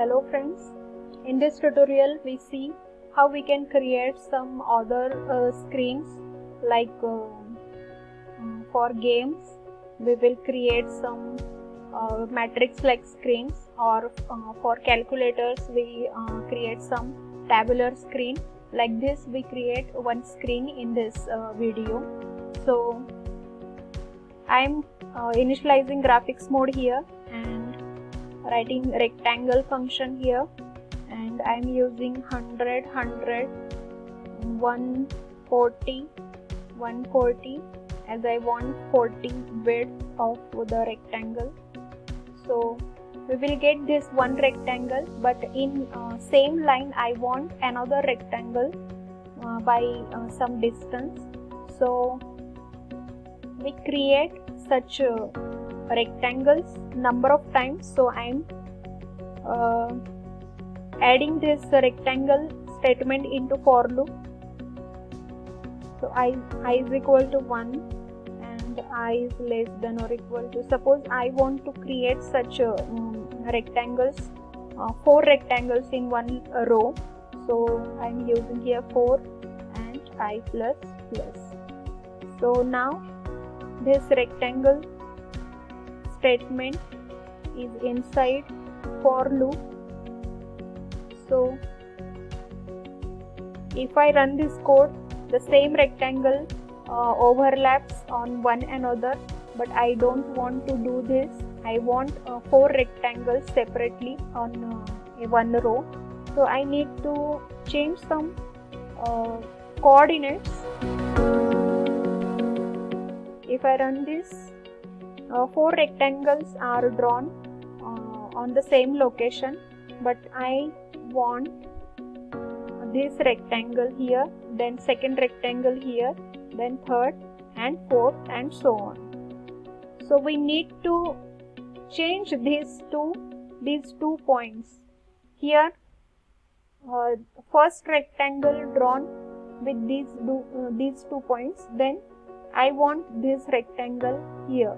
Hello friends, in this tutorial we see how we can create some other screens like for games we will create some matrix like screens, or for calculators we create some tabular screen. Like this we create one screen in this video. So I'm initializing graphics mode here and writing rectangle function here, and I'm using 100, 100, 140, 140 as I want 40 width of the rectangle. So we will get this one rectangle, but in same line I want another rectangle by some distance. So we create such rectangles number of times. So I'm adding this rectangle statement into for loop. So I is equal to 1 and I is less than or equal to, suppose I want to create such rectangles, 4 rectangles in one row. So I'm using here 4 and I plus plus. So now this rectangle statement is inside for loop. So if I run this code, the same rectangle overlaps on one another, but I don't want to do this. I want 4 rectangles separately on one row. So I need to change some coordinates. If I run this, 4 rectangles are drawn on the same location, but I want this rectangle here, then second rectangle here, then third and fourth, and so on. So we need to change these two points here. First rectangle drawn with these 2 points, then I want this rectangle here.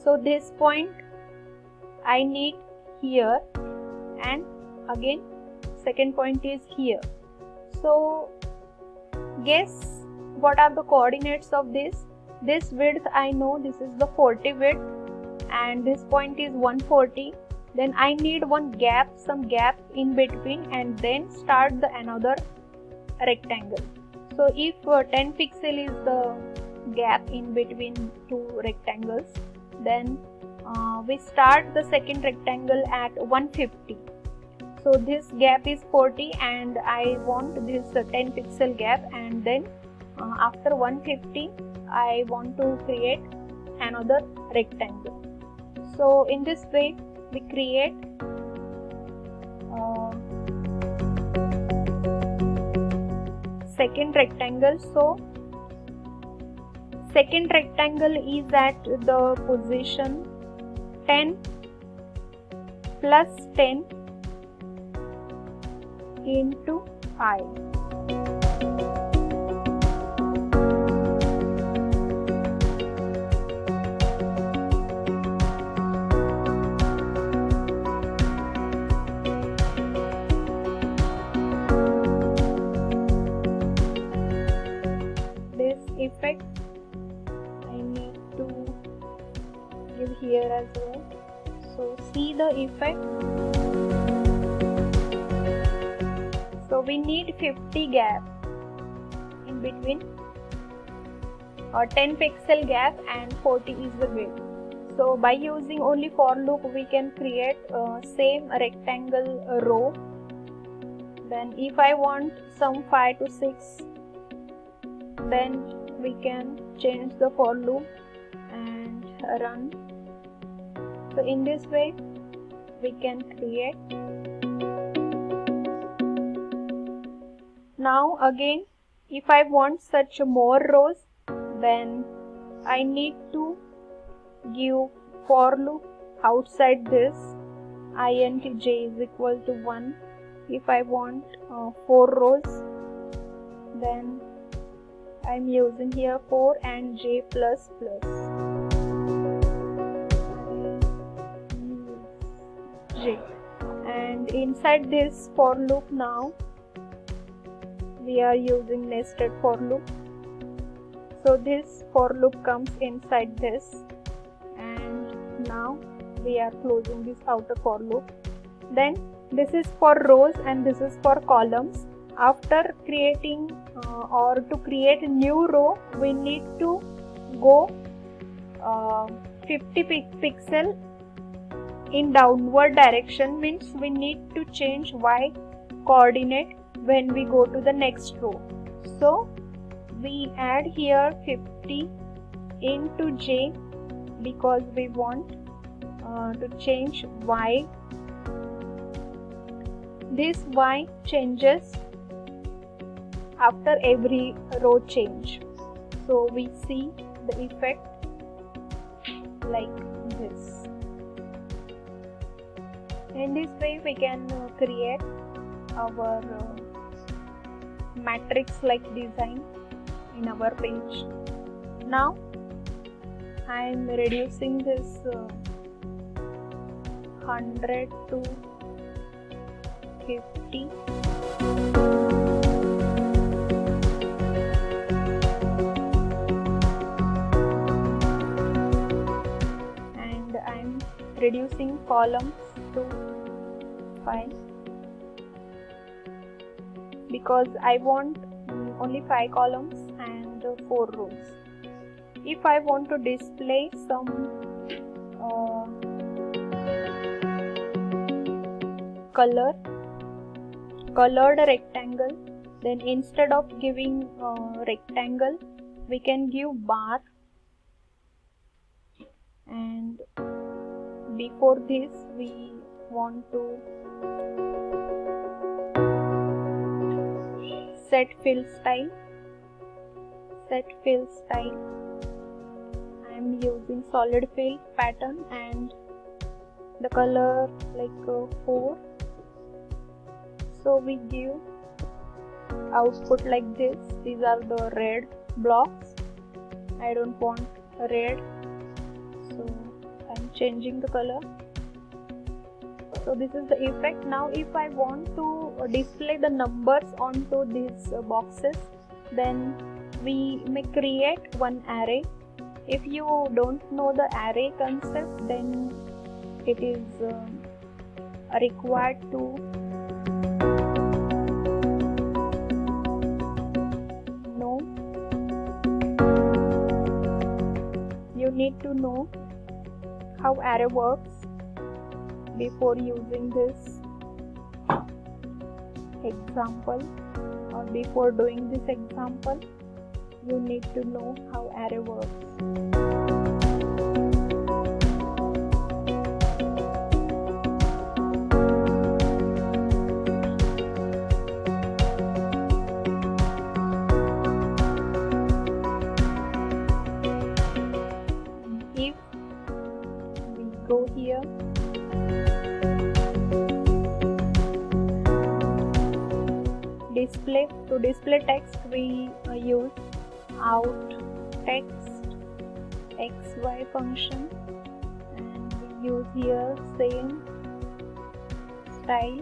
So this point I need here, and again second point is here. So guess what are the coordinates of this? This width I know, this is the 40 width, and this point is 140. Then I need one gap, some gap in between, and then start the another rectangle. So if 10 pixel is the gap in between two rectangles, then we start the second rectangle at 150. So this gap is 40 and I want this 10 pixel gap, and then after 150 I want to create another rectangle. So in this way we create second rectangle. So second rectangle is at the position 10 plus 10 into I. This effect I need to give here as well. So see the effect. So we need 50 gap in between, or 10 pixel gap, and 40 is the width. So by using only for loop we can create same rectangle row. Then if I want some 5 to 6, then we can change the for loop and run. So in this way we can create. Now again, if I want such more rows, then I need to give for loop outside this int j is equal to 1. If I want 4 rows, then I'm using here 4 and j plus plus. J. And inside this for loop, now we are using nested for loop. So this for loop comes inside this, and now we are closing this outer for loop. Then this is for rows and this is for columns. After creating or to create a new row, we need to go 50 pixel in downward direction, means we need to change y coordinate when we go to the next row. So we add here 50 into j because we want to change y. This y changes after every row change. So we see the effect like this. In this way we can create our matrix like design in our page. Now I am reducing this 100 to 50. And I am reducing columns to 5 because I want only 5 columns and 4 rows. If I want to display some colored rectangle, then instead of giving rectangle we can give bar, and before this we want to set fill style. I am using solid fill pattern and the color like 4. So we give output like this. These are the red blocks. I don't want red, so I'm changing the color. So this is the effect. Now if I want to display the numbers onto these boxes, then we may create one array. If you don't know the array concept, then it is required to know. You need to know how array works before using this example, or before doing this example you need to know how array works. If we go here, to display text we use out text xy function, and we use here same style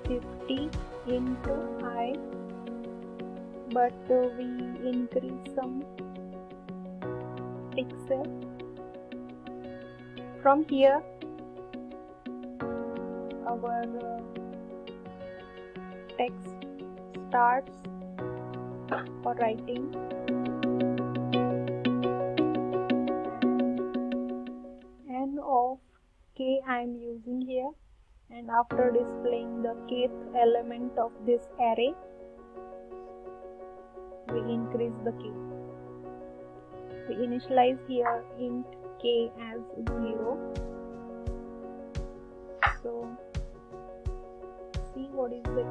50 into I, but we increase some pixel. From here our text starts for writing, n of k I am using here, and after displaying the kth element of this array we increase the k. We initialize here int k as 0. So see what is the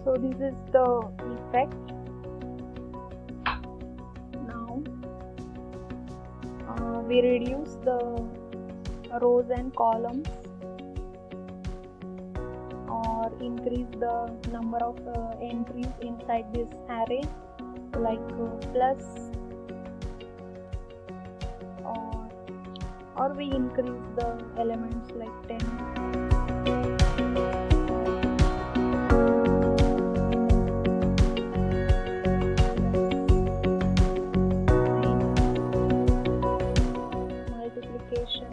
So this is the effect. Now we reduce the rows and columns or increase the number of entries inside this array, like plus, or we increase the elements like 10. Multiplication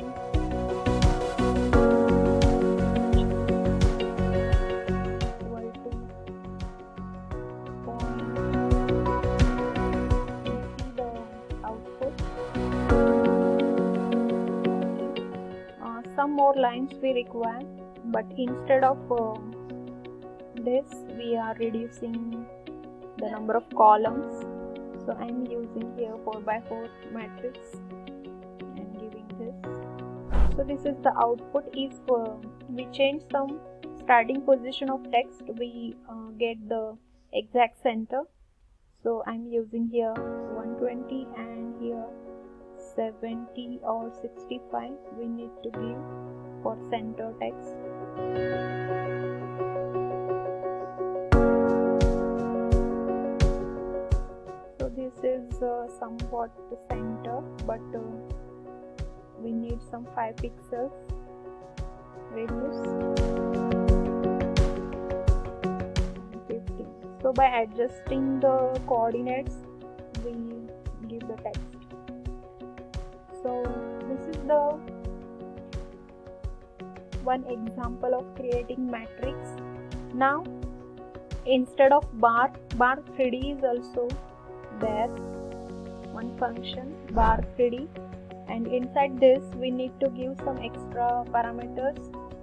equal to point. See the output. Some more lines we require, but instead of this we are reducing the number of columns. So I am using here 4x4 matrix and giving this. So this is the output. If we change some starting position of text, we get the exact center. So I'm using here 120 and here 70 or 65 we need to give for center text. So this is somewhat the center, but we need some 5 pixels radius. 15. So by adjusting the coordinates we give the text. So this is the one example of creating matrix. Now instead of bar 3D is also there, one function bar 3D, and inside this we need to give some extra parameters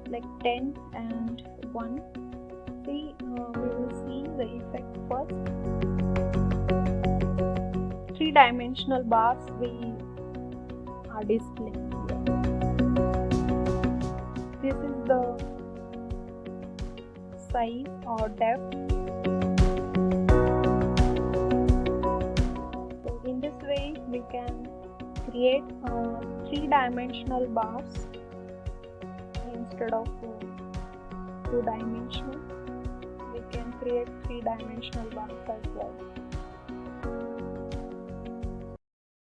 like 10 and 1. See, we will see the effect first. 3-dimensional bars we are displaying here. This is the size or depth. So in this way we can create 3-dimensional bars instead of 2-dimensional. We can create 3-dimensional bars as well.